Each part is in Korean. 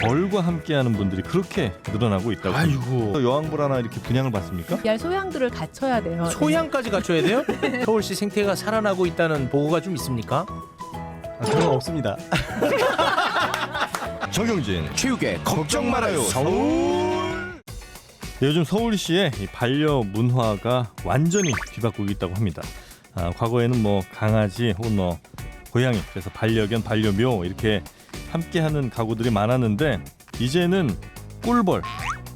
벌과 함께하는 분들이 그렇게 늘어나고 있다고. 아이고. 여왕벌 하나 이렇게 분양을 받습니까? 야 소양들을 갖춰야 돼요. 소양까지 갖춰야 돼요? 서울시 생태가 살아나고 있다는 보고가 좀 있습니까? 그런 거 없습니다. 정영진 체육에 걱정 말아요 서울. 요즘 서울시의 이 반려 문화가 완전히 뒤바꾸고 있다고 합니다. 과거에는 뭐 강아지 혹은 뭐 고양이, 그래서 반려견, 반려묘 이렇게 함께하는 가구들이 많았는데 이제는 꿀벌,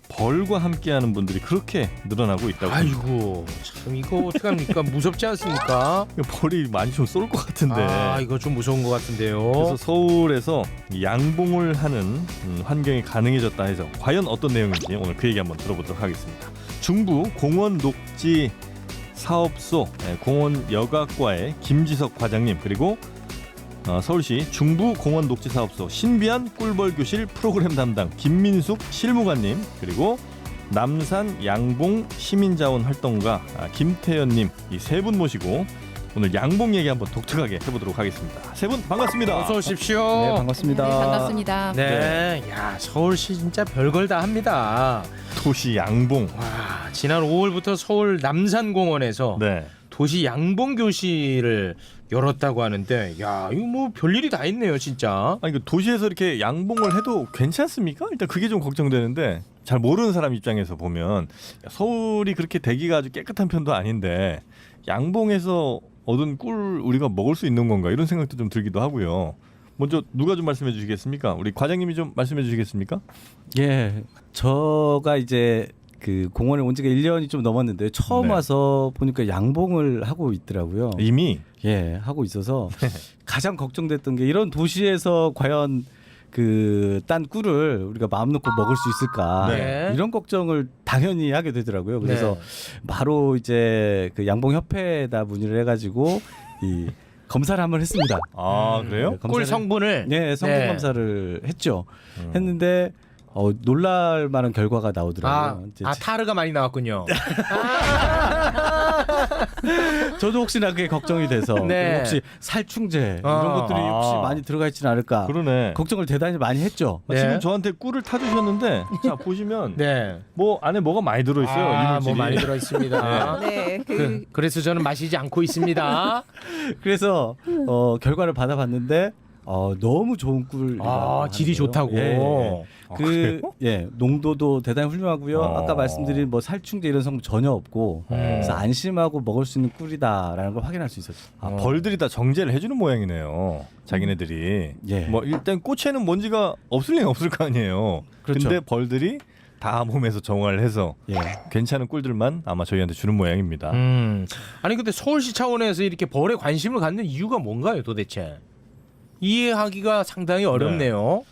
벌과 함께하는 분들이 그렇게 늘어나고 있다고. 아이고 참 이거 어떡합니까? 무섭지 않습니까? 벌이 많이 좀 쏠 것 같은데. 아 이거 좀 무서운 것 같은데요. 그래서 서울에서 양봉을 하는 환경이 가능해졌다 해서 과연 어떤 내용인지 오늘 그 얘기 한번 들어보도록 하겠습니다. 중부 공원 녹지 사업소 공원 여가과의 김지석 과장님, 그리고 서울시 중부 공원 녹지 사업소 신비한 꿀벌 교실 프로그램 담당 김민숙 실무관님, 그리고 남산 양봉 시민자원 활동가 김태연님, 이 세 분 모시고 오늘 양봉 얘기 한번 독특하게 해보도록 하겠습니다. 세 분 반갑습니다. 어서 오십시오. 네, 반갑습니다. 네, 반갑습니다. 네, 야 서울시 진짜 별걸 다 합니다. 도시 양봉. 와, 지난 5월부터 서울 남산공원에서 네. 도시 양봉 교실을 열었다고 하는데, 야 이거 뭐 별일이 다 있네요, 진짜. 아니 그 도시에서 이렇게 양봉을 해도 괜찮습니까? 일단 그게 좀 걱정되는데, 잘 모르는 사람 입장에서 보면 서울이 그렇게 대기가 아주 깨끗한 편도 아닌데 양봉에서 얻은 꿀 우리가 먹을 수 있는 건가, 이런 생각도 좀 들기도 하고요. 먼저 누가 좀 말씀해 주시겠습니까? 우리 과장님이 좀 말씀해 주시겠습니까? 예, 저가 이제 그 공원에 온 지가 1년이 좀 넘었는데 처음 네. 와서 보니까 양봉을 하고 있더라고요. 이미. 예, 하고 있어서 가장 걱정됐던 게 이런 도시에서 과연 그 딴 꿀을 우리가 마음 놓고 먹을 수 있을까, 네. 이런 걱정을 당연히 하게 되더라고요. 그래서 네. 바로 이제 그 양봉협회에다 문의를 해가지고 이 검사를 한번 했습니다. 아 그래요? 네, 꿀 성분을. 네, 성분 네. 검사를 했죠. 했는데 놀랄 만한 결과가 나오더라고요. 이제 타르가 많이 나왔군요. 저도 혹시나 그게 걱정이 돼서 네. 혹시 살충제 이런 것들이 혹시 많이 들어가 있지는 않을까, 그러네. 걱정을 대단히 많이 했죠. 네. 지금 저한테 꿀을 타주셨는데 자 보시면 네. 뭐 안에 뭐가 많이 들어있어요. 이물질이. 뭐 많이 들어 있습니다. 네, 그래서 저는 마시지 않고 있습니다. 그래서 결과를 받아봤는데 너무 좋은 꿀. 질이 좋다고. 농도도 대단히 훌륭하고요. 어. 아까 말씀드린 뭐 살충제 이런 성분 전혀 없고, 그래서 안심하고 먹을 수 있는 꿀이다라는 걸 확인할 수 있었죠. 벌들이 다 정제를 해주는 모양이네요. 자기네들이. 예. 뭐 일단 꽃에는 먼지가 없을 리는 없을 거 아니에요. 그렇죠. 근데 벌들이 다 몸에서 정화를 해서 예. 괜찮은 꿀들만 아마 저희한테 주는 모양입니다. 아니 근데 서울시 차원에서 이렇게 벌에 관심을 갖는 이유가 뭔가요, 도대체? 이해하기가 상당히 어렵네요.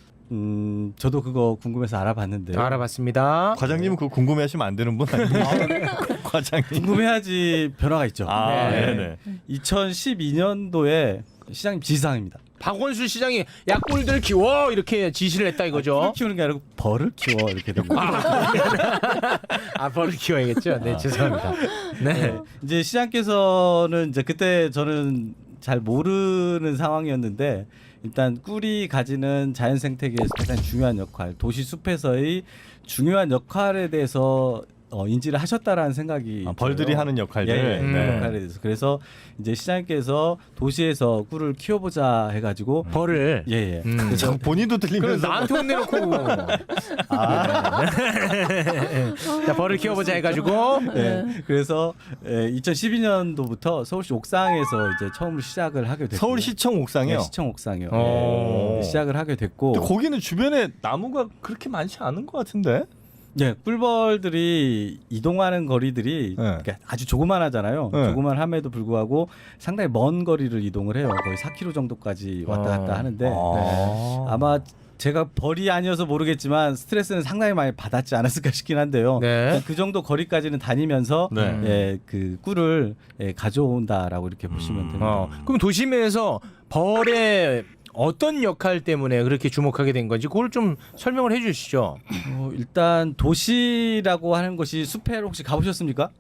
저도 그거 궁금해서 알아봤는데. 알아봤습니다. 과장님은 그거 궁금해하시면 안 되는 분 아닙니까? 과장님. 궁금해야지 변화가 있죠. 아, 네. 네네. 2012년도에 시장님 지시사항입니다. 박원순 시장이 야 꿀들 키워 이렇게 지시를 했다 이거죠. 꿀 키우는 게 아니고 벌을 키워 이렇게 된 거예요. 벌을 키워야겠죠. 네, 죄송합니다. 네. 이제 시장께서는 이제 그때 저는 잘 모르는 상황이었는데, 일단 꿀이 가지는 자연 생태계에서 가장 중요한 역할, 도시 숲에서의 중요한 역할에 대해서 인지를 하셨다라는 생각이 벌들이 들어요. 하는 역할들. 예, 네. 역할에 대해서. 그래서 이제 시장님께서 도시에서 꿀을 키워보자 해가지고 벌을. 예. 자, 본인도 그럼 들리면서 나한테 혼내놓고. 자, 벌을 키워보자 해가지고. 예, 그래서 2012년도부터 서울시 옥상에서 이제 처음 시작을 하게 됐고, 서울시청 옥상이요. 네, 시청 옥상이요. 오. 예, 시작을 하게 됐고, 근데 거기는 주변에 나무가 그렇게 많지 않은 것 같은데. 예, 꿀벌들이 이동하는 거리들이 그러니까 아주 조그만하잖아요. 네. 조그만함에도 불구하고 상당히 먼 거리를 이동을 해요. 거의 4km 정도까지 왔다 갔다 하는데, 네. 아마 제가 벌이 아니어서 모르겠지만 스트레스는 상당히 많이 받았지 않았을까 싶긴 한데요. 네. 그 정도 거리까지는 다니면서 네. 예, 그 꿀을 가져온다라고 이렇게 보시면 됩니다. 그럼 도심에서 벌의 어떤 역할 때문에 그렇게 주목하게 된 건지 그걸 좀 설명을 해 주시죠. 일단 도시라고 하는 것이 숲에 혹시 가보셨습니까?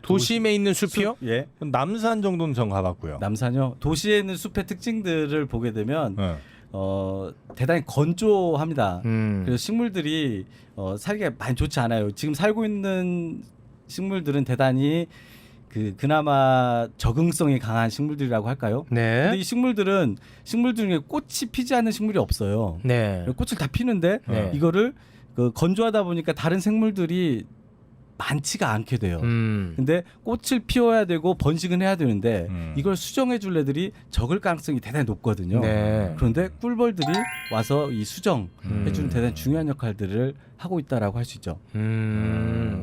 도심에 있는 숲이요? 예. 남산 정도는 전 가봤고요. 남산요. 도시에 있는 숲의 특징들을 보게 되면 네. 대단히 건조합니다. 음. 그래서 식물들이 살기가 많이 좋지 않아요. 지금 살고 있는 식물들은 대단히 그나마 적응성이 강한 식물들이라고 할까요? 근데 네. 이 식물들은 식물 중에 꽃이 피지 않는 식물이 없어요. 네. 꽃을 다 피는데 네. 이거를 건조하다 보니까 다른 생물들이 많지가 않게 돼요. 근데 꽃을 피워야 되고 번식은 해야 되는데 이걸 수정해 줄 애들이 적을 가능성이 대단히 높거든요. 네. 그런데 꿀벌들이 와서 이 수정해 주는 대단히 중요한 역할들을 하고 있다라고 할 수 있죠.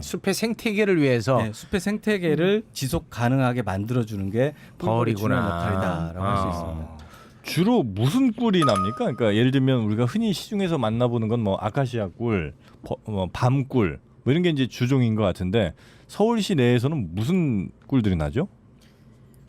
숲의 생태계를 위해서 네, 숲의 생태계를 지속 가능하게 만들어 주는 게 꿀벌의 벌이구나. 중요한 역할이다라고 할 수 있습니다. 주로 무슨 꿀이 납니까? 그러니까 예를 들면 우리가 흔히 시중에서 만나보는 건 뭐 아카시아 꿀, 밤꿀 뭐 이런 게 이제 주종인 것 같은데 서울시 내에서는 무슨 꿀들이 나죠?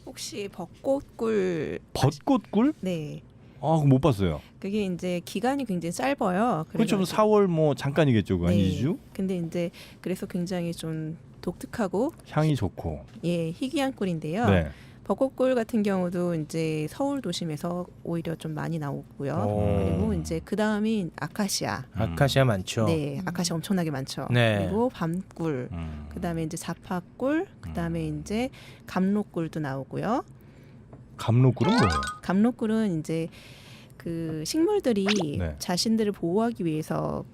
혹시 벚꽃꿀? 벚꽃꿀? 네. 아, 그거 못 봤어요. 그게 이제 기간이 굉장히 짧아요. 그렇죠. 그래가지고- 4월 뭐 잠깐이겠죠. 그 한 네. 2주? 근데 이제 그래서 굉장히 좀 독특하고 향이 좋고. 희귀한 꿀인데요. 네. 벚꽃꿀 같은 경우도 이제 서울 도심에서 오히려 좀 많이 나오고요. 오. 그리고 이제 그 다음이 아카시아. 아카시아 많죠. 네, 아카시아 엄청나게 많죠. 네. 그리고 밤꿀. 음. 그다음에 이제 자파꿀. 그다음에 이제 감로꿀도 나오고요. 감로꿀은 뭐예요? 감로꿀은 이제 그 식물들이 네. 자신들을 보호하기 위해서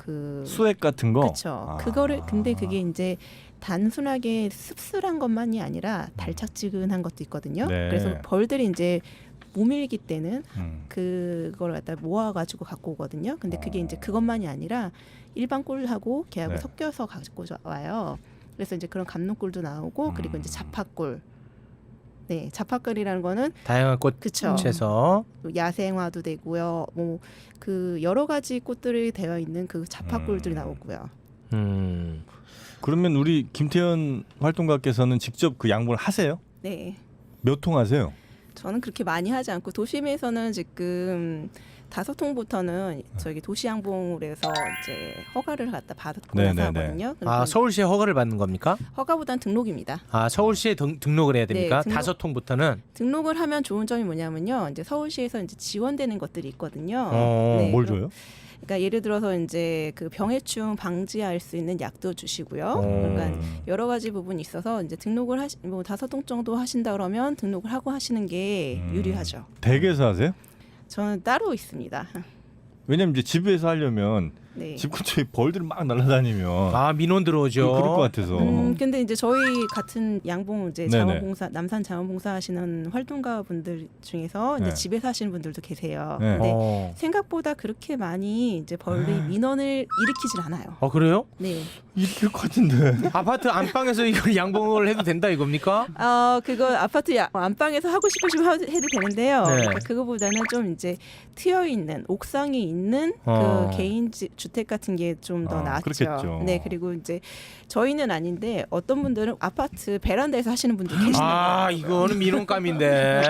수액 같은 거? 그렇죠. 아. 그거를 근데 그게 이제 단순하게 씁쓸한 것만이 아니라 달짝지근한 것도 있거든요. 네. 그래서 벌들이 이제 모밀기 때는 음. 그걸 갖다 모아가지고 갖고 오거든요. 근데 그게 이제 그것만이 아니라 일반 꿀하고 걔하고 네. 섞여서 갖고 와요. 그래서 이제 그런 감로꿀도 나오고 그리고 이제 자파꿀. 네, 자파꿀이라는 거는 다양한 꽃 그쵸. 채서 야생화도 되고요. 뭐 그 여러 가지 꽃들이 되어 있는 그 자파꿀들이 나오고요. 그러면 우리 김태현 활동가께서는 직접 그 양분을 하세요? 네. 몇 통 하세요? 저는 그렇게 많이 하지 않고 도심에서는 지금 5통부터는 저기 도시양봉으로서 이제 허가를 갖다 받고 나서 네네네. 하거든요. 아 서울시에 허가를 받는 겁니까? 허가보다는 등록입니다. 아 서울시에 등록을 해야 됩니까? 네, 등록. 5통부터는. 등록을 하면 좋은 점이 뭐냐면요. 이제 서울시에서 이제 지원되는 것들이 있거든요. 뭘 줘요? 그러니까 예를 들어서 이제 그 병해충 방지할 수 있는 약도 주시고요. 그러니까 여러 가지 부분이 있어서 이제 등록을 뭐 5통 정도 하신다 그러면 등록을 하고 하시는 게 유리하죠. 댁에서 하세요? 저는 따로 있습니다. 왜냐면 이제 집에서 하려면 네. 집 근처에 벌들이 막 날아다니면 아 민원 들어오죠. 그럴 것 같아서. 근데 이제 저희 같은 양봉 이제 네네. 자원봉사 남산 자원봉사 하시는 활동가 분들 중에서 이제 네. 집에서 하시는 분들도 계세요. 네. 근데 생각보다 그렇게 많이 이제 벌들이 민원을 일으키질 않아요. 그래요? 네. 이길 것 같은데. 아파트 안방에서 이걸 양봉을 해도 된다 이겁니까? 그거 아파트 안방에서 하고 싶으시면 해도 되는데요. 네. 그러니까 그거보다는 좀 이제 트여 있는 옥상에 있는 그 개인 주택 같은 게 좀 더 낫죠. 그렇겠죠. 네, 그리고 이제 저희는 아닌데 어떤 분들은 아파트 베란다에서 하시는 분들 계시는 거예요. 이거는 민원감인데.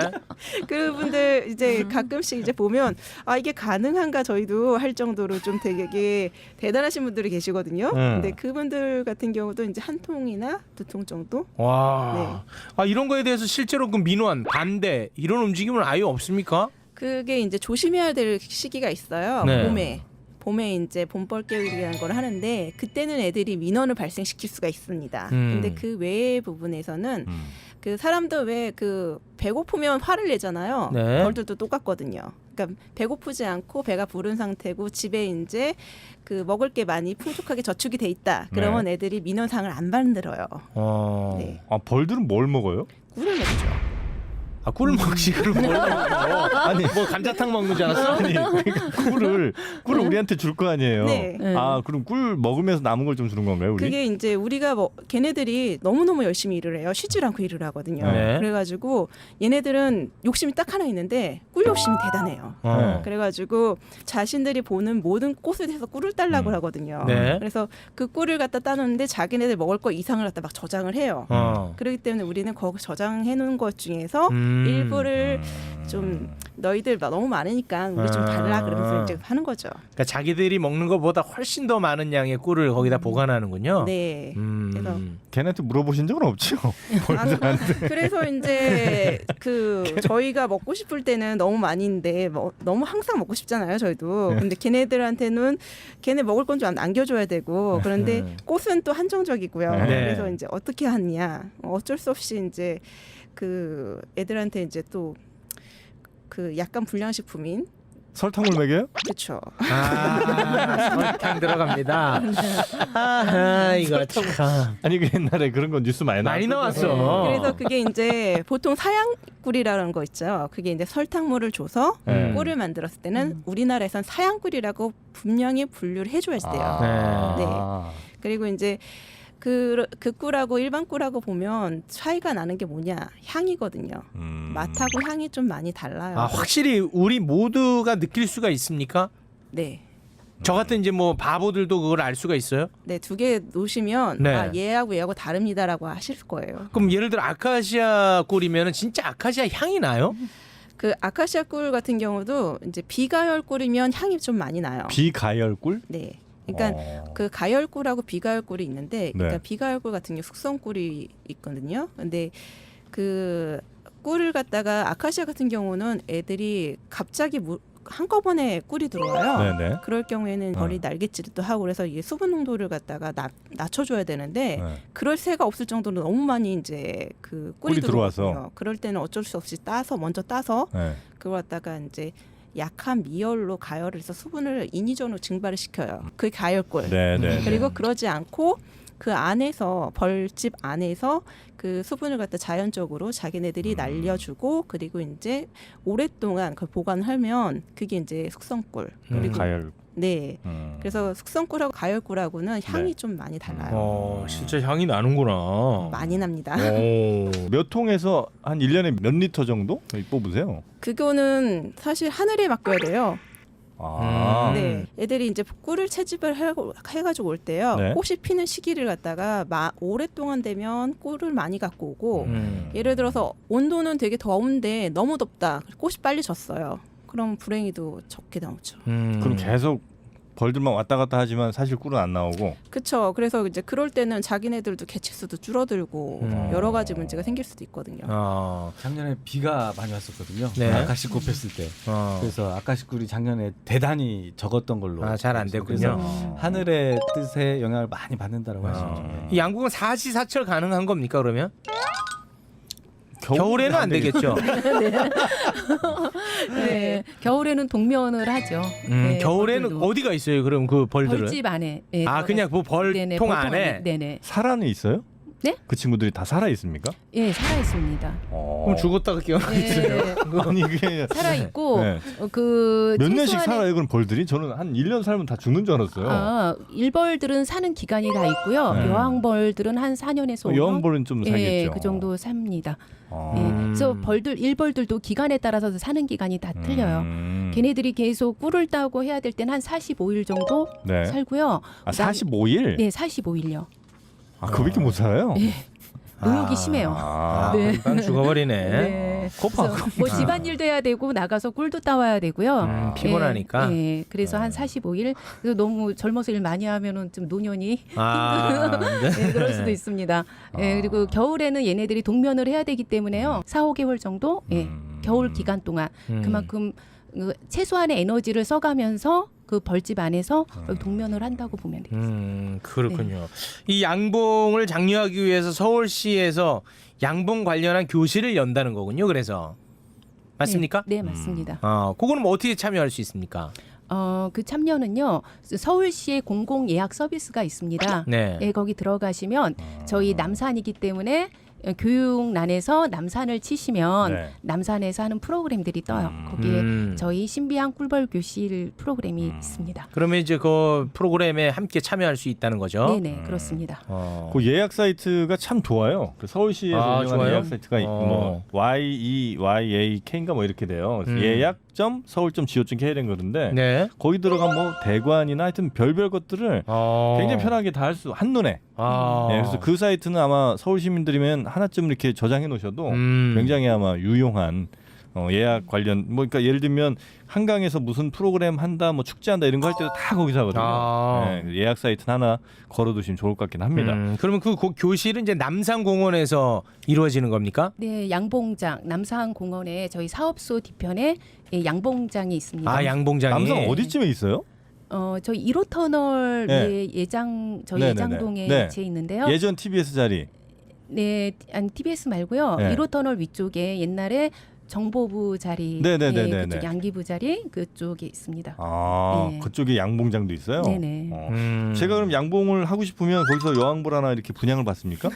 그분들 이제 가끔씩 이제 보면 이게 가능한가 저희도 할 정도로 좀 되게 대단하신 분들이 계시거든요. 근데 그분들 같은 경우도 이제 한 통이나 2통 정도. 와. 이런 거에 대해서 실제로 그 민원 반대 이런 움직임은 아예 없습니까? 그게 이제 조심해야 될 시기가 있어요. 네. 봄에 이제 봄벌 개울이라는 걸 하는데 그때는 애들이 민원을 발생시킬 수가 있습니다. 근데 그 외의 부분에서는 그 사람도 왜 그 배고프면 화를 내잖아요. 네. 벌들도 똑같거든요. 그러니까 배고프지 않고 배가 부른 상태고 집에 이제 그 먹을 게 많이 풍족하게 저축이 돼 있다. 그러면 애들이 민원상을 안 만들어요. 네. 벌들은 뭘 먹어요? 꿀을 먹죠. 꿀 먹지 그럼 뭘 먹어? 아니 뭐 감자탕 먹는 줄 알았어? 아니 그러니까 꿀을 우리한테 줄 거 아니에요. 네. 그럼 꿀 먹으면서 남은 걸 좀 주는 건가요, 우리? 그게 이제 우리가 걔네들이 너무너무 열심히 일을 해요. 쉬질 않고 일을 하거든요. 네. 그래가지고 얘네들은 욕심이 딱 하나 있는데 꿀 욕심이 대단해요. 그래가지고 자신들이 보는 모든 꽃에서 꿀을 따려고 하거든요. 네. 그래서 그 꿀을 갖다 따놓는데 자기네들 먹을 거 이상을 갖다 막 저장을 해요. 그렇기 때문에 우리는 거기 저장해 놓은 것 중에서 일부를 좀 너희들 너무 많으니까 우리 좀 달라 그러면서 이제 하는 거죠. 그러니까 자기들이 먹는 것보다 훨씬 더 많은 양의 꿀을 거기다 보관하는군요. 네. 그래서 걔네한테 물어보신 적은 없죠? 그래서 이제 저희가 먹고 싶을 때는 너무 많이인데 너무 항상 먹고 싶잖아요, 저희도. 근데 걔네들한테는 걔네 먹을 건 좀 남겨줘야 되고 그런데 꽃은 또 한정적이고요. 네. 그래서 이제 어떻게 하느냐, 어쩔 수 없이 이제 애들한테 이제 또 약간 불량식품인 설탕물 먹여요? 그렇죠. 설탕 들어갑니다. 이거 참 아니 그 옛날에 그런 건 뉴스 많이 나왔어. 그래서 그게 이제 보통 사양꿀이라는 거 있죠. 그게 이제 설탕물을 줘서 꿀을 만들었을 때는 우리나라에선 사양꿀이라고 분명히 분류를 해줘야 돼요. 네. 그리고 이제 그 꿀하고 일반 꿀하고 보면 차이가 나는 게 뭐냐, 향이거든요. 맛하고 향이 좀 많이 달라요. 확실히 우리 모두가 느낄 수가 있습니까? 네. 저 같은 이제 뭐 바보들도 그걸 알 수가 있어요? 네, 두 개 놓으시면 네. 얘하고 얘하고 다릅니다라고 하실 거예요. 그럼 예를 들어 아카시아 꿀이면은 진짜 아카시아 향이 나요? 그 아카시아 꿀 같은 경우도 이제 비가열 꿀이면 향이 좀 많이 나요. 비가열꿀? 네. 그러니까 그 가열꿀하고 비가열꿀이 있는데, 그러니까 네. 비가열꿀 같은 경우 숙성꿀이 있거든요. 근데 그 꿀을 갖다가 아카시아 같은 경우는 애들이 갑자기 한꺼번에 꿀이 들어와요. 네네. 그럴 경우에는 벌이 날갯짓도 하고 그래서 이게 수분 농도를 갖다가 낮춰줘야 되는데 네. 그럴 새가 없을 정도로 너무 많이 이제 그 꿀이 꿀이 들어와서. 들어와서 그럴 때는 어쩔 수 없이 먼저 따서 네. 그걸 갖다가 이제 약한 미열로 가열을 해서 수분을 인위적으로 증발을 시켜요. 그게 가열꿀. 네네. 그리고 그러지 않고 그 안에서 벌집 안에서 그 수분을 갖다 자연적으로 자기네들이 날려주고 그리고 이제 오랫동안 그걸 보관하면 그게 이제 숙성꿀. 그리고 가열. 네. 그래서 숙성꿀하고 가열꿀하고는 향이 네. 좀 많이 달라요. 진짜 향이 나는구나. 많이 납니다. 몇 통에서 한 1년에 몇 리터 정도 뽑으세요? 그거는 사실 하늘에 맡겨야 돼요. 네, 애들이 이제 꿀을 채집을 해가지고 올 때요. 네. 꽃이 피는 시기를 갖다가 오랫동안 되면 꿀을 많이 갖고 오고 예를 들어서 온도는 되게 더운데 너무 덥다. 꽃이 빨리 졌어요. 그럼 불행히도 적게 나오죠. 그럼 계속 벌들만 왔다 갔다 하지만 사실 꿀은 안 나오고. 그렇죠. 그래서 이제 그럴 때는 자기네들도 개체수도 줄어들고 여러 가지 문제가 생길 수도 있거든요. 작년에 비가 많이 왔었거든요. 네. 아카시꿀 폈을 때. 그래서 아카시꿀이 작년에 대단히 적었던 걸로. 잘 안 알고 있어요. 됐군요. 그래서 하늘의 뜻에 영향을 많이 받는다라고 할 수 있죠. 이 양국은 사시사철 가능한 겁니까 그러면? 겨울에는 안 되겠죠. 네. 겨울에는 동면을 하죠. 네, 겨울에는 벌들도. 어디가 있어요? 그럼 그 벌들은? 벌집 안에. 네, 그냥 그 네네, 벌통 벌통 안에. 네네. 살아는 있어요? 네? 그 친구들이 다 살아 있습니까? 예, 살아 있습니다. 그럼 죽었다가 깨어나 있어요. 네, 아니 그게 살아 있고 네. 그 몇 년씩 최소한의- 살아요? 그럼 벌들이? 저는 한 1년 살면 다 죽는 줄 알았어요. 일벌들은 사는 기간이 다 있고요. 네. 여왕벌들은 한 4년에서 5년. 여왕벌은 좀 살겠죠. 예, 그 정도 삽니다. 예, 그래서 일벌들도 기간에 따라서 사는 기간이 다 틀려요. 걔네들이 계속 꿀을 따고 해야 될 때는 한 45일 정도 네. 살고요. 45일? 네, 45일요. 그밖에 못 살아요? 네. 농욕이 심해요. 네. 금방 죽어버리네. 네. 코파. 그래서 뭐 집안일도 해야 되고 나가서 꿀도 따와야 되고요. 피곤하니까. 네, 그래서 한 45일. 그래서 너무 젊어서 일 많이 하면은 좀 노년이 네. 네, 그럴 수도 있습니다. 예, 그리고 겨울에는 얘네들이 동면을 해야 되기 때문에요. 4, 5개월 정도 겨울 기간 동안 그만큼 최소한의 에너지를 써가면서 그 벌집 안에서 동면을 한다고 보면 되겠습니다. 그렇군요. 이 양봉을 장려하기 위해서 서울시에서 양봉 관련한 교실을 연다는 거군요. 그래서 맞습니까? 네, 맞습니다. 그거는 뭐 어떻게 참여할 수 있습니까? 그 참여는요. 서울시의 공공 예약 서비스가 있습니다. 네. 예, 거기 들어가시면 저희 남산이기 때문에 교육란에서 남산을 치시면 네. 남산에서 하는 프로그램들이 떠요. 거기에 저희 신비한 꿀벌 교실 프로그램이 있습니다. 그러면 이제 그 프로그램에 함께 참여할 수 있다는 거죠? 네네, 그렇습니다. 그 예약 사이트가 참 좋아요. 그 서울시에서 운영하는 좋아요? 예약 사이트가 뭐 YEYAK인가 뭐 이렇게 돼요. 그래서 예약 지역점, 서울점, 지호점 이렇게 해야 되는 건데 네. 거기 들어간 뭐 대관이나 하여튼 별별 것들을 굉장히 편하게 다 할 수 한눈에. 네, 그래서 그 사이트는 아마 서울 시민들이면 하나쯤 이렇게 저장해 놓으셔도 굉장히 아마 유용한 예약 관련 뭐 그러니까 예를 들면 한강에서 무슨 프로그램 한다 뭐 축제한다 이런 거 할 때도 다 거기서 하거든요. 네, 예약 사이트는 하나 걸어두시면 좋을 것 같긴 합니다. 그러면 그 교실은 이제 남산공원에서 이루어지는 겁니까? 네, 양봉장 남산공원에 저희 사업소 뒤편에 예, 양봉장이 있습니다. 아, 양봉장이. 남산 어디쯤에 있어요? 저희 1호 터널 네. 위에 저희 네네네. 예장동에 네. 위치해 있는데요. 예전 TBS 자리. 네, 아니 TBS 말고요. 네. 1호 터널 위쪽에 옛날에 정보부 자리, 네네네네네. 예, 그쪽 양기부 자리 그쪽에 있습니다. 아, 네. 그쪽에 양봉장도 있어요. 네네. 제가 그럼 양봉을 하고 싶으면 거기서 여왕벌 하나 이렇게 분양을 받습니까?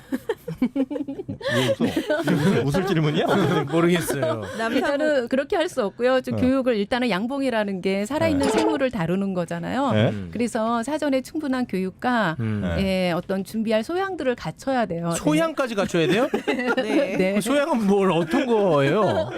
왜 웃어? 이게 웃을 질문이야? 모르겠어요. 일단은 그렇게 할 수 없고요. 좀 네. 교육을 일단은 양봉이라는 게 살아있는 생물을 다루는 거잖아요. 네? 그래서 사전에 충분한 교육과 네. 예, 어떤 준비할 소양들을 갖춰야 돼요. 소양까지 갖춰야 돼요? 네. 네. 그 소양은 뭘 어떤 거예요?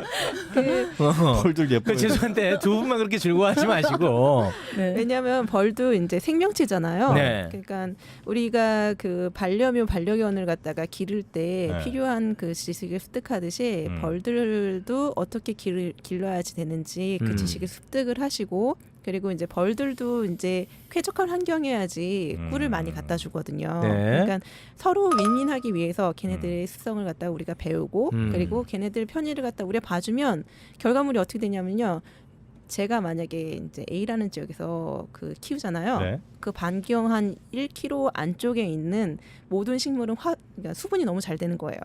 벌들 예뻐요. 그 죄송한데 두 분만 그렇게 즐거워하지 마시고. 네. 왜냐하면 벌도 이제 생명체잖아요. 네. 그러니까 우리가 그 반려묘 반려견을 갖다가 기를 때 네. 필요한 그 지식을 습득하듯이 벌들도 어떻게 길러야지 되는지 그 지식을 습득을 하시고 그리고 이제 벌들도 이제 쾌적한 환경이어야지 꿀을 많이 갖다 주거든요. 네. 그러니까 서로 윈윈하기 위해서 걔네들의 습성을 갖다 우리가 배우고 그리고 걔네들 편의를 갖다 우리가 봐주면 결과물이 어떻게 되냐면요. 제가 만약에 이제 A라는 지역에서 그 키우잖아요. 네. 그 반경 한 1km 안쪽에 있는 모든 식물은 그러니까 수분이 너무 잘 되는 거예요.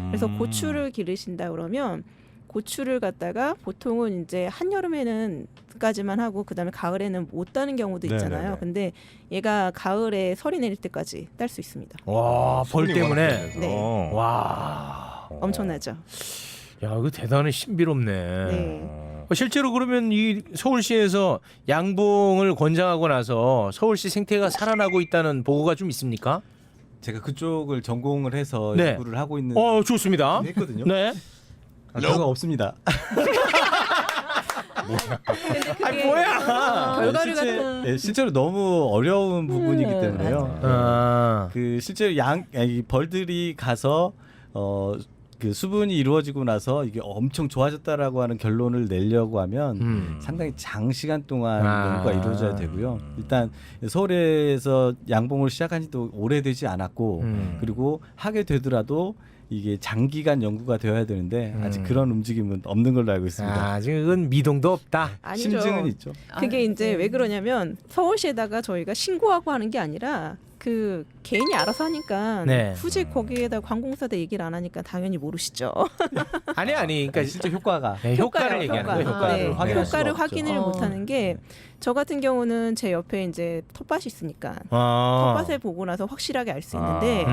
그래서 고추를 기르신다 그러면 고추를 갖다가 보통은 이제 한여름에는까지만 하고 그다음에 가을에는 못 따는 경우도 있잖아요. 네네네. 근데 얘가 가을에 설이 내릴 때까지 딸 수 있습니다. 와, 벌 때문에. 네. 와. 엄청나죠. 야, 이거 대단히 신비롭네. 네. 실제로 그러면 이 서울시에서 양봉을 권장하고 나서 서울시 생태가 살아나고 있다는 보고가 좀 있습니까? 제가 그쪽을 전공을 해서 네. 연구를 하고 있는 좋습니다. 했거든요. 네. 결과 없습니다. 아니 뭐야? 결과를 실제, 갖다 예, 실제로 너무 어려운 부분이기 때문에요. 아. 그 실제로 이 벌들이 가서 그 수분이 이루어지고 나서 이게 엄청 좋아졌다라고 하는 결론을 내려고 하면 상당히 장시간 동안 연구가 이루어져야 되고요. 일단 서울에서 양봉을 시작한 지도 오래되지 않았고 그리고 하게 되더라도 이게 장기간 연구가 되어야 되는데 아직 그런 움직임은 없는 걸로 알고 있습니다. 아직 그건 미동도 없다. 아니죠. 심증은 있죠. 그게 이제 네. 왜 그러냐면 서울시에다가 저희가 신고하고 하는 게 아니라 그 개인이 알아서 하니까 네. 굳이 거기에다 관공서다 얘기를 안 하니까 당연히 모르시죠. 아니 그러니까 실제 효과가 네, 효과를 얘기하는 거예요. 효과를 네, 확인할 수가 효과를 없죠. 확인을 못하는 게 저 같은 경우는 제 옆에 이제 텃밭이 있으니까 텃밭을 보고 나서 확실하게 알 수 있는데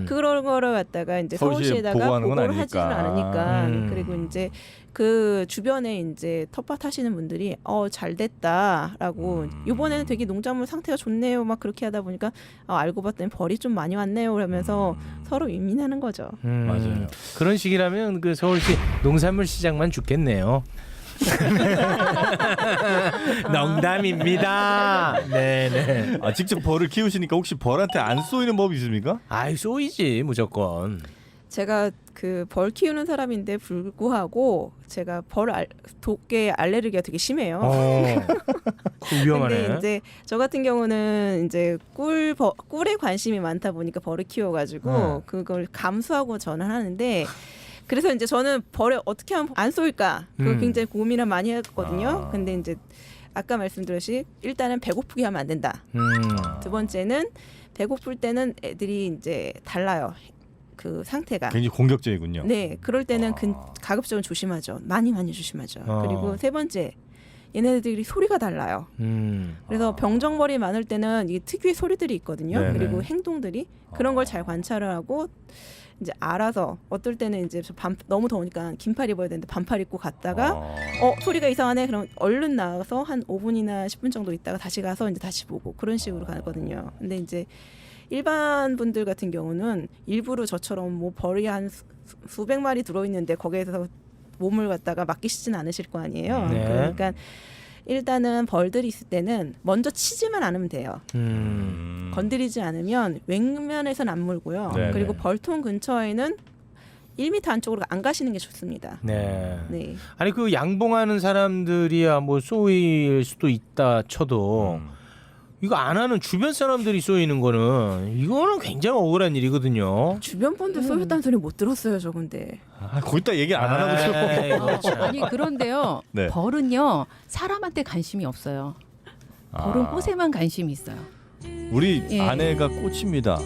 그런 거를 갖다가 이제 서울시에 서울시에다가 보고하는 건 보고를 하지는 아니니까. 않으니까 그리고 이제 그 주변에 이제 텃밭 하시는 분들이 잘 됐다라고 이번에는 되게 농작물 상태가 좋네요 막 그렇게 하다 보니까 알고 봤더니 벌이 좀 많이 왔네요 그러면서 서로 윈윈하는 거죠. 맞아요. 그런 식이라면 그 서울시 농산물 시장만 죽겠네요. 농담입니다. 네네. 아, 직접 벌을 키우시니까 혹시 벌한테 안 쏘이는 법이 있습니까? 아이 쏘이지 무조건. 제가 그 벌 키우는 사람인데 불구하고 제가 독개 알레르기가 되게 심해요. 그 위험하네. 근데 이제 저 같은 경우는 이제 꿀에 관심이 많다 보니까 벌을 키워가지고 그걸 감수하고 저는 하는데 그래서 이제 저는 벌에 어떻게 하면 안 쏠까 그걸 굉장히 고민을 많이 했거든요. 근데 이제 아까 말씀드렸듯이 일단은 배고프게 하면 안 된다. 두 번째는 배고플 때는 애들이 이제 달라요. 그 상태가. 굉장히 공격적이군요. 네, 그럴 때는 가급적으면 조심하죠. 많이 조심하죠. 그리고 세 번째, 얘네들이 소리가 달라요. 그래서 병정벌이 많을 때는 이게 특유의 소리들이 있거든요. 네네. 그리고 행동들이 그런 걸 잘 관찰을 하고 이제 알아서 어떨 때는 이제 너무 더우니까 긴팔 입어야 되는데 반팔 입고 갔다가 소리가 이상하네. 그럼 얼른 나가서 한 5분이나 10분 정도 있다가 다시 가서 이제 다시 보고 그런 식으로 가거든요. 근데 이제 일반 분들 같은 경우는 일부러 저처럼 뭐 벌이 한 수백 마리 들어있는데 거기에서 몸을 갖다가 맡기시진 않으실 거 아니에요. 네. 그러니까 일단은 벌들이 있을 때는 먼저 치지만 않으면 돼요. 건드리지 않으면 윗면에서는 안 물고요. 네네. 그리고 벌통 근처에는 1m 안쪽으로 안 가시는 게 좋습니다. 네. 네. 아니 그 양봉하는 사람들이야 뭐 쏘일 수도 있다 쳐도 이거 안 하는 주변 사람들이 쏘이는 거는 이거는 굉장히 억울한 일이거든요. 주변 분들 쏘였다는 소리 못 들었어요, 저 근데. 아, 거기다 얘기 안 하나 보죠. 아이고, 참. 아니 그런데요. 네. 벌은요 사람한테 관심이 없어요. 벌은 아. 꽃에만 관심이 있어요. 우리 예. 아내가 꽃입니다.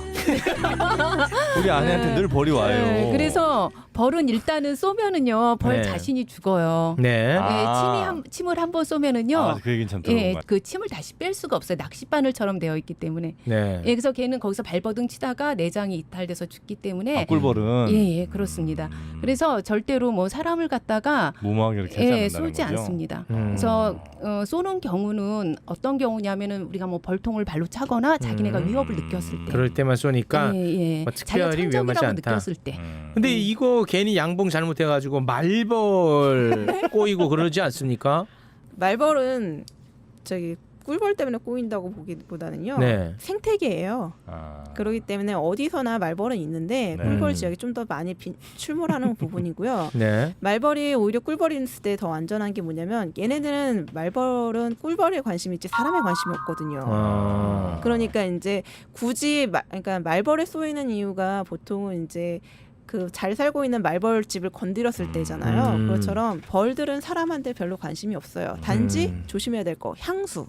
우리 아내한테 늘 벌이 와요. 네, 그래서 벌은 일단은 쏘면은요 벌 네. 자신이 죽어요. 네. 아. 침을 한 번 쏘면은요. 아, 그 얘기는 참 들어본 예, 것 같아요. 그 침을 다시 뺄 수가 없어요. 낚싯바늘처럼 되어 있기 때문에. 네. 예, 그래서 걔는 거기서 발버둥 치다가 내장이 이탈돼서 죽기 때문에. 아, 꿀벌은 예, 그렇습니다. 그래서 절대로 뭐 사람을 갖다가 무모하게 이렇게 하지 않는다는 쏘지 거죠. 않습니다. 음. 그래서 쏘는 경우는 어떤 경우냐면은 우리가 뭐 벌통을 발로 차거나 자기네가 위협을 느꼈을 때. 그럴 때만 쏘니까. 예, 예. 뭐 자기가 특별히 위험하지 천적이라고 않다. 느꼈을 때. 근데 이거 괜히 양봉 잘못해가지고 말벌 꼬이고 그러지 않습니까? 말벌은 저기 꿀벌 때문에 꼬인다고 보기보다는요. 네. 생태계예요. 아. 그렇기 때문에 어디서나 말벌은 있는데 네. 꿀벌 지역이 좀 더 많이 출몰하는 부분이고요. 네. 말벌이 오히려 꿀벌이 있을 때 더 안전한 게 뭐냐면 얘네들은 말벌은 꿀벌에 관심이 있지 사람에 관심이 없거든요. 아. 그러니까 이제 굳이 그러니까 말벌에 쏘이는 이유가 보통은 이제 그 잘 살고 있는 말벌집을 건드렸을 때잖아요. 음. 그것처럼 벌들은 사람한테 별로 관심이 없어요. 단지 조심해야 될 거 향수.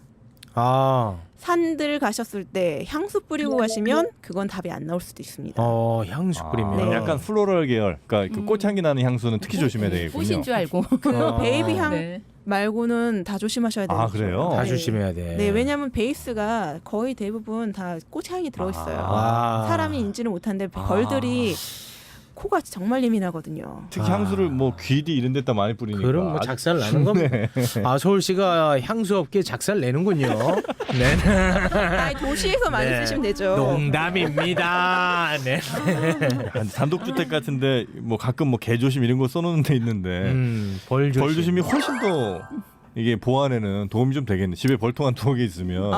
아. 산들 가셨을 때 향수 뿌리고 가시면 그건 답이 안 나올 수도 있습니다. 향수 뿌리면. 네. 약간 플로럴 계열, 그러니까 그 꽃향기 나는 향수는 특히 조심해야 되겠군요. 꽃인 줄 알고. 그 베이비 향 네. 말고는 다 조심하셔야 돼요. 아, 그래요? 다 네. 조심해야 돼. 네, 왜냐하면 베이스가 거의 대부분 다 꽃향이 들어있어요. 아. 사람이 인지를 못하는데 벌들이 코가 정말 예민하거든요. 특히 향수를 뭐 귀디 이런 데다 많이 뿌리니까. 그럼 뭐 작살 나는 겁니다. 아 서울시가 향수 업계 작살 내는군요. 네. 아니, 도시에서 많이 네. 쓰시면 되죠. 농담입니다. 네. 단독주택 같은데 뭐 가끔 뭐 개조심 이런 거 써놓는 데 있는데 벌 조심. 벌 조심이 훨씬 더 이게 보안에는 도움이 좀 되겠네. 집에 벌통 한 2개 있으면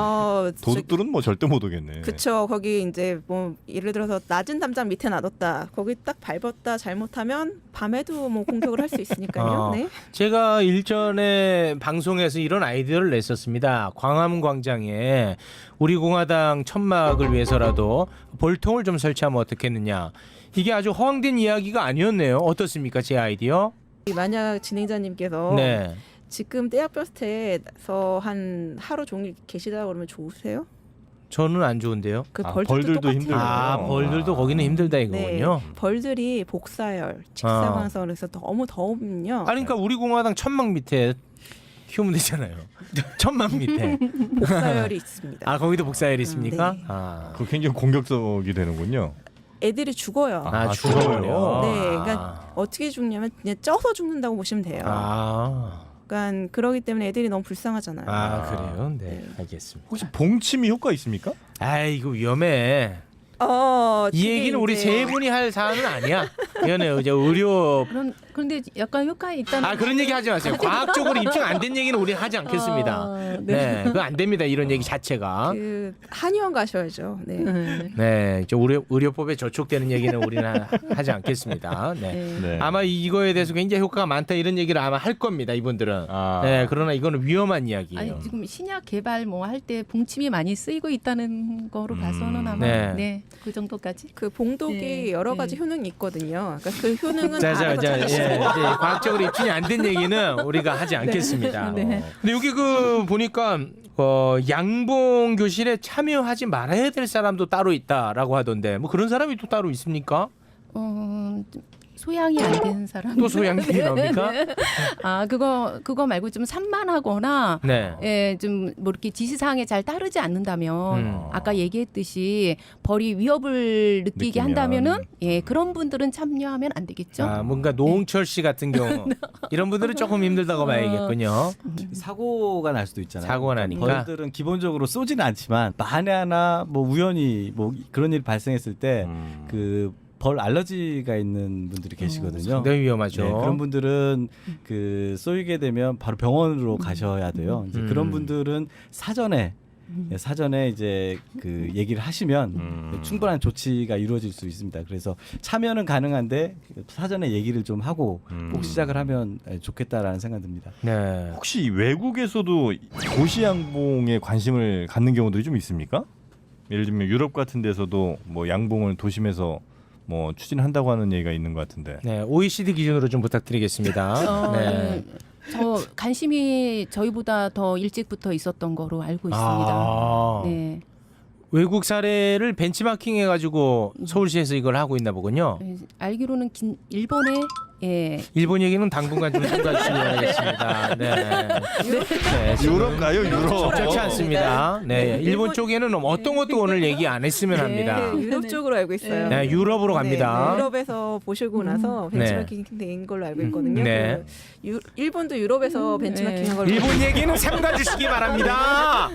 도둑들은 뭐 절대 못 오겠네. 그쵸. 거기 이제 뭐 예를 들어서 낮은 담장 밑에 놔뒀다. 거기 딱 밟았다 잘못하면 밤에도 뭐 공격을 할 수 있으니까요. 네. 제가 일전에 방송에서 이런 아이디어를 냈었습니다. 광화문광장에 우리 공화당 천막을 위해서라도 벌통을 좀 설치하면 어떻겠느냐. 이게 아주 허황된 이야기가 아니었네요. 어떻습니까, 제 아이디어? 만약 진행자님께서 네. 지금 떼약볕에서 한 하루 종일 계시다 그러면 좋으세요? 저는 안 좋은데요. 그 아, 벌들도 벌들도 똑같아요. 힘들어요. 아, 벌들도 거기는 힘들다 이거군요. 네, 벌들이 복사열, 직사광선에서 너무 더우면요. 아니 그러니까 우리 공화당 천막 밑에 키우면 되잖아요. 천막 밑에. 복사열이 있습니다. 아 거기도 복사열이 있습니까? 네. 아. 그 굉장히 공격적이 되는군요. 애들이 죽어요. 아, 죽어요. 죽어요. 네, 그러니까 어떻게 죽냐면 그냥 쪄서 죽는다고 보시면 돼요. 아. 그러니까 그러기 때문에 애들이 너무 불쌍하잖아요. 아 그래요? 네, 알겠습니다. 혹시 봉침이 효과 있습니까? 아 이거 위험해. 이 그게 얘기는 우리 이제 세 분이 할 사안은 아니야. 이거는 이제 의료. 그런데 약간 효과 있다는. 아 그런 얘기 하지 마세요. 과학적으로 입증 안 된 얘기는 우리 하지 않겠습니다. 네, 그거 안 됩니다. 이런 얘기 자체가. 그 한의원 가셔야죠. 네. 네, 저 의료법에 저촉되는 얘기는 우리는 하지 않겠습니다. 네. 네. 아마 이거에 대해서 굉장히 효과가 많다 이런 얘기를 아마 할 겁니다. 이분들은. 아. 네, 그러나 이거는 위험한 이야기예요. 아니 지금 신약 개발 뭐 할 때 봉침이 많이 쓰이고 있다는 거로 봐서는 아마 네. 네, 그 정도까지. 그 봉독이 네, 여러 가지 네. 효능이 있거든요. 그러니까 그 효능은 자, 알아서 이제 과학적으로 입증이 안 된 얘기는 우리가 하지 않겠습니다. 네. 근데 여기 그 보니까 양봉 교실에 참여하지 말아야 될 사람도 따로 있다라고 하던데 뭐 그런 사람이 또 따로 있습니까? 소양이 안 된 사람. 또 소양이 나옵니까? 아 그거 말고 좀 산만하거나 네. 예, 좀 뭐 이렇게 지시사항에 잘 따르지 않는다면 아까 얘기했듯이 벌이 위협을 느끼게 느끼면. 한다면은 예, 그런 분들은 참여하면 안 되겠죠. 아, 뭔가 노홍철 씨 같은 경우 이런 분들은 조금 힘들다고 봐야겠군요. 사고가 날 수도 있잖아요. 사고가 나니까. 벌들은 기본적으로 쏘지는 않지만 만에 하나 뭐 우연히 뭐 그런 일이 발생했을 때 그 벌 알러지가 있는 분들이 계시거든요. 상당히 위험하죠. 네, 그런 분들은 그 쏘이게 되면 바로 병원으로 가셔야 돼요. 이제 그런 분들은 사전에 이제 그 얘기를 하시면 충분한 조치가 이루어질 수 있습니다. 그래서 참여는 가능한데 사전에 얘기를 좀 하고 꼭 시작을 하면 좋겠다라는 생각 듭니다. 네. 혹시 외국에서도 도시 양봉에 관심을 갖는 경우들이 좀 있습니까? 예를 들면 유럽 같은 데서도 뭐 양봉을 도심에서 뭐 추진한다고 하는 얘기가 있는 것 같은데. 네, OECD 기준으로 좀 부탁드리겠습니다. 네. 저 관심이 저희보다 더 일찍부터 있었던 거로 알고 있습니다. 아, 네. 외국 사례를 벤치마킹 해가지고 서울시에서 이걸 하고 있나 보군요. 알기로는 일본에 일본 얘기는 당분간 좀 삼가 주시기 바라겠습니다. 네. 네, 지금 유럽 가요, 유럽. 적절치 않습니다. 네, 일본 쪽에는 어떤 것도 오늘 얘기 안 했으면 합니다. 네, 유럽 쪽으로 알고 있어요. 네, 유럽으로 갑니다. 네, 유럽에서 보시고 나서 벤치마킹 된 걸로 알고 있거든요. 네. 일본도 유럽에서 벤치마킹한 걸로. 일본 얘기는 삼가 주시기 바랍니다.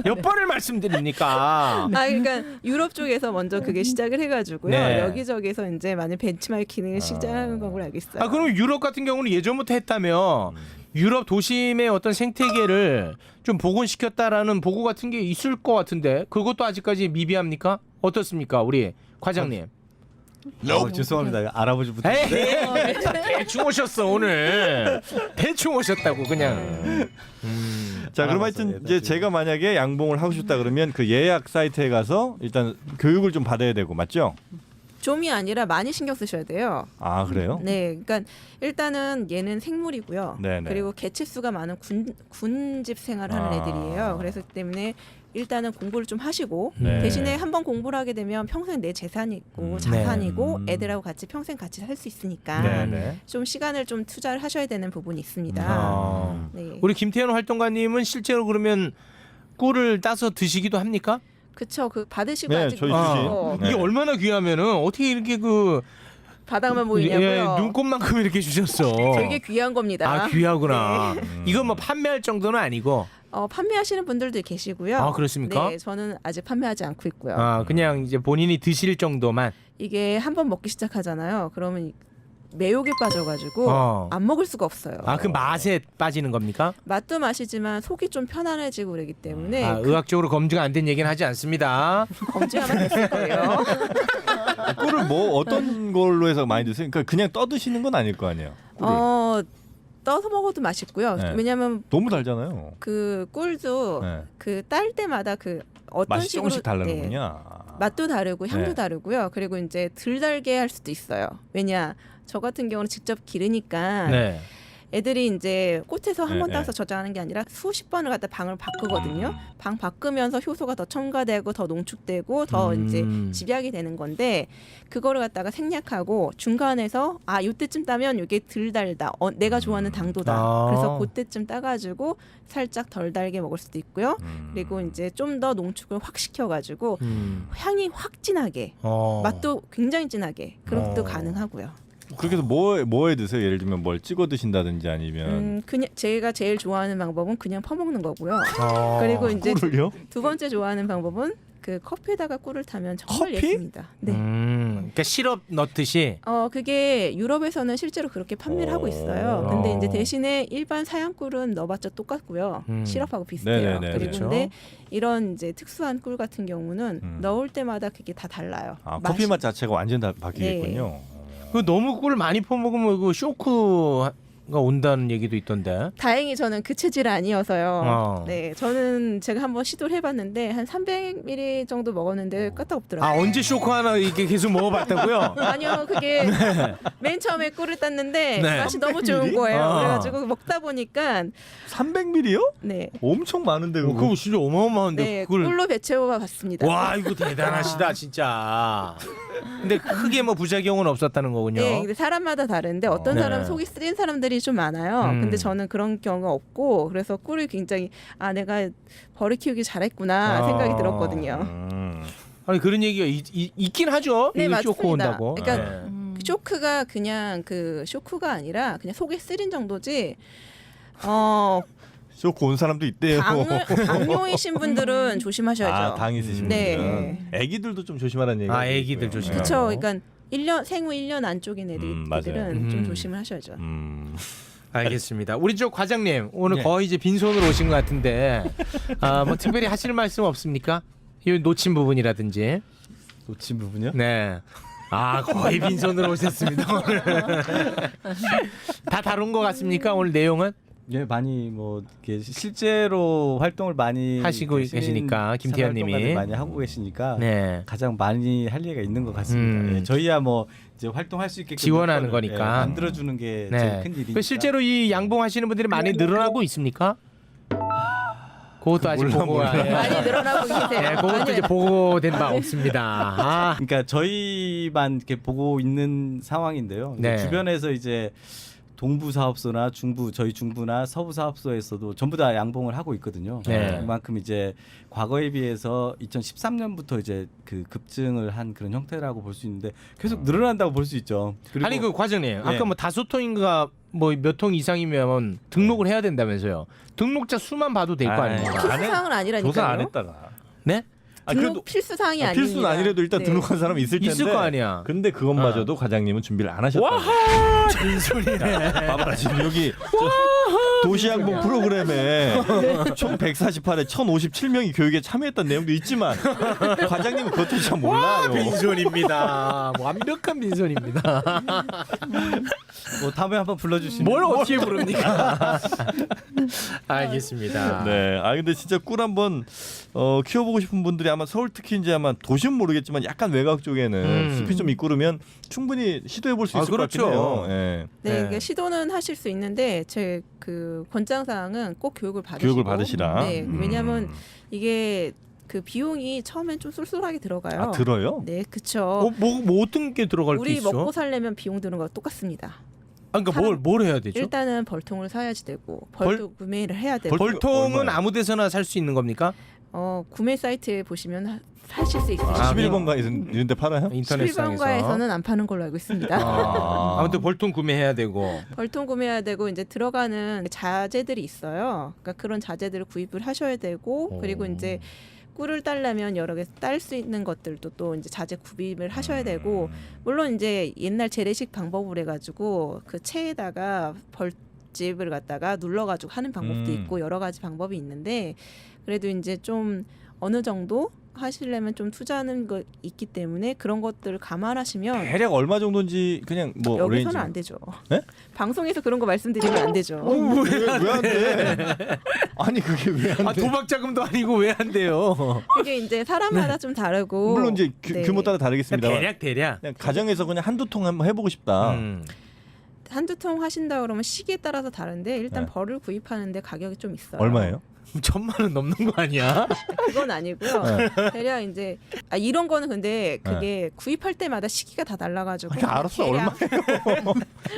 몇 번을 말씀드립니까? 그러니까 유럽 쪽에서 먼저 그게 시작을 해가지고요. 네. 여기저기서 이제 많은 벤치마킹을 시작한 걸로 알고 있어요. 아, 그럼 유럽 같은 경우는 예전부터 했다며 유럽 도심의 어떤 생태계를 좀 복원시켰다라는 보고 같은 게 있을 것 같은데 그것도 아직까지 미비합니까? 어떻습니까, 우리 과장님? 죄송합니다. 알아보지 못했는데. 에이, 대충 오셨어 오늘. 대충 오셨다고 그냥. 자, 그럼 하여튼 이제 제가 만약에 양봉을 하고 싶다 그러면 그 예약 사이트에 가서 일단 교육을 좀 받아야 되고 맞죠? 좀이 아니라 많이 신경 쓰셔야 돼요. 아, 그래요? 네, 그러니까 일단은 얘는 생물이고요. 네네. 그리고 개체수가 많은 군집 생활을 하는 애들이에요. 그래서 때문에 일단은 공부를 좀 하시고 네. 대신에 한번 공부를 하게 되면 평생 내 재산이고 자산이고 애들하고 같이 평생 같이 살 수 있으니까 네네. 좀 시간을 좀 투자를 하셔야 되는 부분이 있습니다. 아. 네. 우리 김태현 활동가님은 실제로 그러면 꿀을 따서 드시기도 합니까? 그쵸, 그 받으시고 네, 아직 저희 못 주신. 쓰고 네. 이게 얼마나 귀하면은 어떻게 이렇게 그 바닥만 보이냐고요? 눈곱만큼 이렇게 주셨어. 되게 귀한 겁니다. 아, 귀하구나. 이건 뭐 판매할 정도는 아니고. 판매하시는 분들도 계시고요. 아, 그렇습니까? 네, 저는 아직 판매하지 않고 있고요. 아, 그냥 이제 본인이 드실 정도만. 이게 한번 먹기 시작하잖아요. 그러면 매혹에 빠져가지고 안 먹을 수가 없어요. 아, 그 맛에 빠지는 겁니까? 맛도 맛이지만 속이 좀 편안해지고 그러기 때문에 아, 의학적으로 검증 안 된 얘기는 하지 않습니다. 검증하면 됐을 거예요. 꿀을 뭐 어떤 걸로 해서 많이 드세요? 그러니까 그냥 떠 드시는 건 아닐 거 아니에요. 꿀을. 떠서 먹어도 맛있고요. 네. 왜냐하면 너무 달잖아요. 그 꿀도 네. 그 딸 때마다 그 어떤 맛이 식으로 조금씩 다르는군요. 맛도 다르고 향도 네. 다르고요. 그리고 이제 덜 달게 할 수도 있어요. 왜냐? 저 같은 경우는 직접 기르니까 네. 애들이 이제 꽃에서 한 번 네, 따서 저장하는 게 아니라 수십 번을 갖다 방을 바꾸거든요. 방 바꾸면서 효소가 더 첨가되고 더 농축되고 더 이제 집약이 되는 건데 그거를 갖다가 생략하고 중간에서 요때쯤 따면 이게 덜 달다. 내가 좋아하는 당도다. 아. 그래서 그때쯤 따가지고 살짝 덜 달게 먹을 수도 있고요. 그리고 이제 좀 더 농축을 확 시켜가지고 향이 확 진하게 맛도 굉장히 진하게 그런 것도 가능하고요. 그렇게 해서 뭐에 드세요? 예를 들면 뭘 찍어 드신다든지 아니면 그냥 제가 제일 좋아하는 방법은 그냥 퍼먹는 거고요. 그리고 이제 꿀을요? 두 번째 좋아하는 방법은 그 커피에다가 꿀을 타면 정말 커피? 예쁩니다. 네. 그러니까 시럽 넣듯이. 그게 유럽에서는 실제로 그렇게 판매를 하고 있어요. 근데 이제 대신에 일반 사양 꿀은 넣어봤자 똑같고요. 시럽하고 비슷해요. 네네네, 그리고 그렇죠. 근데 이런 이제 특수한 꿀 같은 경우는 넣을 때마다 그게 다 달라요. 커피 맛 자체가 완전 다 바뀌겠군요. 그 너무 꿀을 많이 퍼먹으면 그 쇼크가 온다는 얘기도 있던데. 다행히 저는 그 체질이 아니어서요. 어. 네, 저는 제가 한번 시도를 해봤는데 한 300ml 정도 먹었는데 까딱없더라고요. 언제 쇼크 하나 이렇게 계속 먹어봤다고요? 아니요, 그게 맨 처음에 꿀을 땄는데 네. 맛이 너무 좋은 거예요. 그래가지고 먹다 보니까 300ml요? 네, 엄청 많은데 그거. 그거 진짜 어마어마한데 네 그걸. 꿀로 배채워가 봤습니다. 와, 이거 대단하시다 진짜. 근데 크게 뭐 부작용은 없었다는 거군요. 네, 근데 사람마다 다른데 어떤 네. 사람은 속이 쓰린 사람들이 좀 많아요. 근데 저는 그런 경우가 없고 그래서 꿀을 굉장히 내가 벌을 키우기 잘했구나 생각이 들었거든요. 아니 그런 얘기가 있긴 하죠. 네, 이거 맞습니다. 쇼크 온다고. 그러니까 네. 쇼크가 그냥 그 쇼크가 아니라 그냥 속에 쓰린 정도지. 쇼크 온 사람도 있대요. 당뇨이신 분들은 조심하셔야죠. 당 있으신 네. 분들은. 애기들도 좀 조심하라는 얘기. 애기들 조심. 그렇죠. 그러니까 생후 1년 안쪽인 애들은 맞아요. 좀 조심을 하셔야죠. 알겠습니다. 우리 저 과장님 오늘 네. 거의 이제 빈손으로 오신 것 같은데 뭐 특별히 하실 말씀 없습니까? 이 놓친 부분이라든지. 놓친 부분이요? 네. 아 거의 빈손으로 오셨습니다 오늘. 다 다룬 것 같습니까 오늘 내용은? 예, 많이 뭐 이렇게 실제로 활동을 많이 하시고 계시니까, 김태현님이. 생활 활동가들 많이 하고 계시니까 네. 가장 많이 할 얘기가 있는 것 같습니다. 예, 저희야 뭐 이제 활동할 수 있게끔 지원하는 여건을, 거니까. 예, 만들어주는 게 제일 큰 일이니까. 그 실제로 이 양봉하시는 분들이 많이 늘어나고 있습니까? 그것도 아직 보고가 많이 늘어나고 계세요. 네, 그것도 이제 보고된 바 없습니다. 아, 그러니까 저희만 이렇게 보고 있는 상황인데요. 네. 주변에서 이제 동부 사업소나 저희 중부나 서부 사업소에서도 전부 다 양봉을 하고 있거든요. 네. 그만큼 이제 과거에 비해서 2013년부터 이제 그 급증을 한 그런 형태라고 볼 수 있는데 계속 늘어난다고 볼 수 있죠. 그리고 아니 그 과장님 네. 아까 뭐 5통인가 뭐 몇 통 이상이면 등록을 해야 된다면서요. 등록자 수만 봐도 될 거 아닙니까? 필수사항은 아니라니까요. 조사 안 했다가. 네? 등록 필수사항이 아닙니다. 필수는 아니라도 일단 네. 등록한 사람이 있을 텐데. 있을 거 아니야. 근데 그것마저도 과장님은 준비를 안 하셨다. 와하 빈소리네. 봐봐라 지금 여기 도시양봉 프로그램에 총 148에 1057명이 교육에 참여했던 내용도 있지만 과장님은 그것도 잘 몰라요. 빈손입니다. 뭐 완벽한 빈손입니다. 뭐 다음에 한번 불러주시면 뭘 어떻게 부릅니까? 알겠습니다. 네, 아 근데 진짜 꿀 한번 키워보고 싶은 분들이 아마 서울 특히 이제 아마 도시는 모르겠지만 약간 외곽 쪽에는 숲이 좀 있고 그러면 충분히 시도해볼 수 있을 것 그렇죠. 같긴 해요. 예. 네, 네. 그러니까 시도는 하실 수 있는데 제 그 권장 사항은 꼭 교육을 받으시고. 교육을 받으시라. 네, 왜냐하면 이게 그 비용이 처음엔 좀 쏠쏠하게 들어가요. 아 들어요? 네, 그쵸. 뭐 어떤 게 들어갈 게 우리 있어? 먹고 살려면 비용 드는 거 똑같습니다. 아, 그러니까 뭘 해야 되죠? 일단은 벌통을 사야지 되고 벌도 구매를 해야 되고. 벌통은 얼마예요? 아무 데서나 살 수 있는 겁니까? 구매 사이트에 보시면 사실 수 있어요. 아, 11번가 이런 데 팔아요? 인터넷상에서. 11번가에서는 안 파는 걸로 알고 있습니다. 아무튼 벌통 구매해야 되고. 벌통 구매해야 되고 이제 들어가는 자재들이 있어요. 그러니까 그런 자재들을 구입을 하셔야 되고 그리고 이제 꿀을 따려면 여러 개 딸 수 있는 것들도 또 이제 자재 구입을 하셔야 되고 물론 이제 옛날 재래식 방법을 해가지고 그 체에다가 벌집을 갖다가 눌러가지고 하는 방법도 있고 여러 가지 방법이 있는데 그래도 이제 좀 어느 정도 하시려면 좀 투자하는 거 있기 때문에 그런 것들을 감안하시면 대략 얼마 정도인지 그냥 뭐 여기서는 레인지. 안 되죠. 네? 방송에서 그런 거 말씀드리면 안 되죠. 왜안 돼? 아니 그게 왜 안 아, 돼? 도박 자금도 아니고 왜 안 돼요? 그게 이제 사람마다 좀 다르고 물론 이제 네. 규모 따라 다르겠습니다만 대략. 그냥 가정에서 그냥 한두 통 한번 해보고 싶다. 한두 통 하신다 그러면 시기에 따라서 다른데 일단 네. 벌을 구입하는데 가격이 좀 있어요. 얼마예요? 1,000만 원 넘는 거 아니야? 그건 아니고요. 대략 이제 이런 거는 근데 그게 구입할 때마다 시기가 다 달라가지고 아니, 알았어 대략 얼마예요?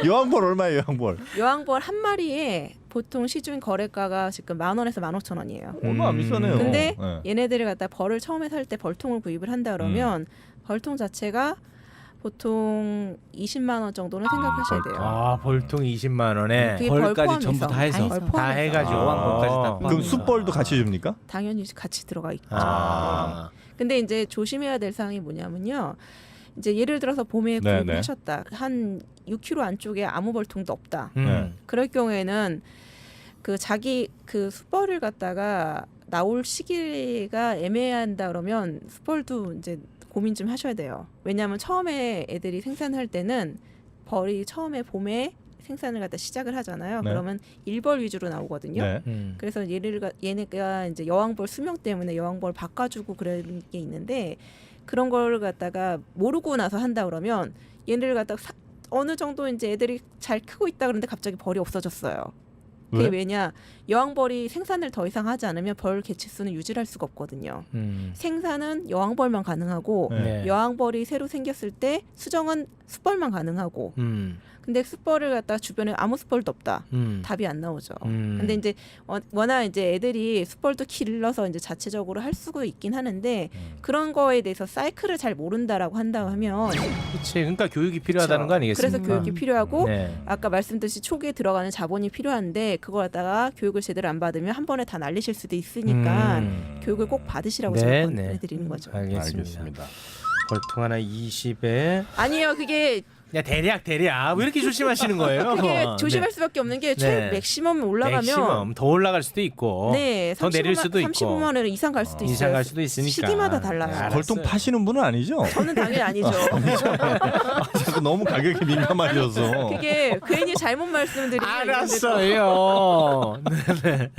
여왕벌 얼마예요 여왕벌? 여왕벌 한 마리에 보통 시중 거래가가 지금 10,000원에서 15,000원이에요. 얼마 안 비싸네요. 근데 네. 얘네들을 갖다 벌을 처음에 살 때 벌통을 구입을 한다 그러면 벌통 자체가 보통 20만 원 정도는 생각하셔야 돼요. 아, 벌통 20만 원에 그게 벌 벌까지 포함해서. 전부 다 해서. 벌 다 포함해서. 해가지고 여왕벌까지 다 그럼 포함해서. 숯벌도 같이 줍니까? 당연히 같이 들어가 있죠. 아. 근데 이제 조심해야 될 사항이 뭐냐면요. 이제 예를 들어서 봄에 네, 구입을 네. 하셨다. 한 6kg 안쪽에 아무 벌통도 없다. 네. 그럴 경우에는 그 자기 그 숯벌을 갖다가 나올 시기가 애매한다 그러면 숯벌도 이제 고민 좀 하셔야 돼요. 왜냐하면 처음에 애들이 생산할 때는 벌이 처음에 봄에 생산을 갖다 시작을 하잖아요. 네. 그러면 일벌 위주로 나오거든요. 네. 그래서 얘네가 이제 여왕벌 수명 때문에 여왕벌 바꿔주고 그런 게 있는데 그런 걸 갖다가 모르고 나서 한다 그러면 얘네를 갖다가 어느 정도 이제 애들이 잘 크고 있다 그러는데 갑자기 벌이 없어졌어요. 그게 왜냐 여왕벌이 생산을 더 이상 하지 않으면 벌 개체수는 유지할 수가 없거든요. 생산은 여왕벌만 가능하고 네. 여왕벌이 새로 생겼을 때 수정은 숯벌만 가능하고 근데 숯벌을 갖다가 주변에 아무 숯벌도 없다. 답이 안 나오죠. 근데 이제 워낙 이제 애들이 숯벌도 길러서 이제 자체적으로 할 수가 있긴 하는데 그런 거에 대해서 사이클을 잘 모른다라고 한다고 하면 그렇지. 그러니까 교육이 필요하다는 거 아니겠습니까? 그래서 교육이 필요하고 네. 아까 말씀드렸듯이 초기에 들어가는 자본이 필요한데 그걸 갖다가 교육을 제대로 안 받으면 한 번에 다 날리실 수도 있으니까 교육을 꼭 받으시라고 네, 제가 네. 권해드리는 거죠. 알겠습니다. 알겠습니다. 벌통 하나 20에 아니에요. 그게 대략 왜 이렇게 조심하시는 거예요? 그게 조심할 수밖에 없는 게 최 맥시멈 올라가면 맥시멈 더 올라갈 수도 있고 네, 더 내릴 수도 있고 35만 원 이상 갈 수도 있어요. 이상 갈 수도 있으니까 시기마다 달라요. 알았어요. 벌통 파시는 분은 아니죠? 저는 당연히 아니죠. 자꾸 너무 가격에 민감하셔서. 그게 괜히 잘못 말씀드리면 알았어요. 네.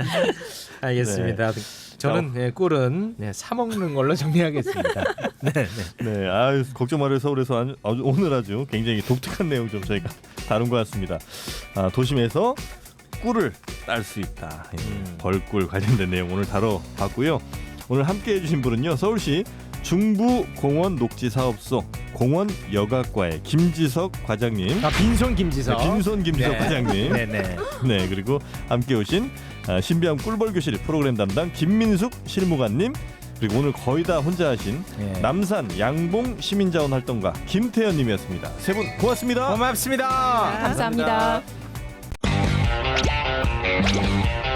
알겠습니다. 저는 꿀은 사 먹는 걸로 정리하겠습니다. 네, 걱정 말아요. 서울에서 오늘 아주 굉장히 독특한 내용 좀 저희가 다룬 것 같습니다. 도심에서 꿀을 딸 수 있다. 벌꿀 관련된 내용 오늘 다뤄봤고요. 오늘 함께해 주신 분은요. 서울시 중부공원 녹지사업소 공원여가과의 김지석 과장님. 빈손 김지석. 네, 빈손 김지석 과장님. 네네. 네, 그리고 함께 오신 신비한 꿀벌교실 프로그램 담당 김민숙 실무관님, 그리고 오늘 거의 다 혼자 하신 남산 양봉 시민자원 활동가 김태현님이었습니다. 세 분 고맙습니다. 고맙습니다. 감사합니다. 감사합니다.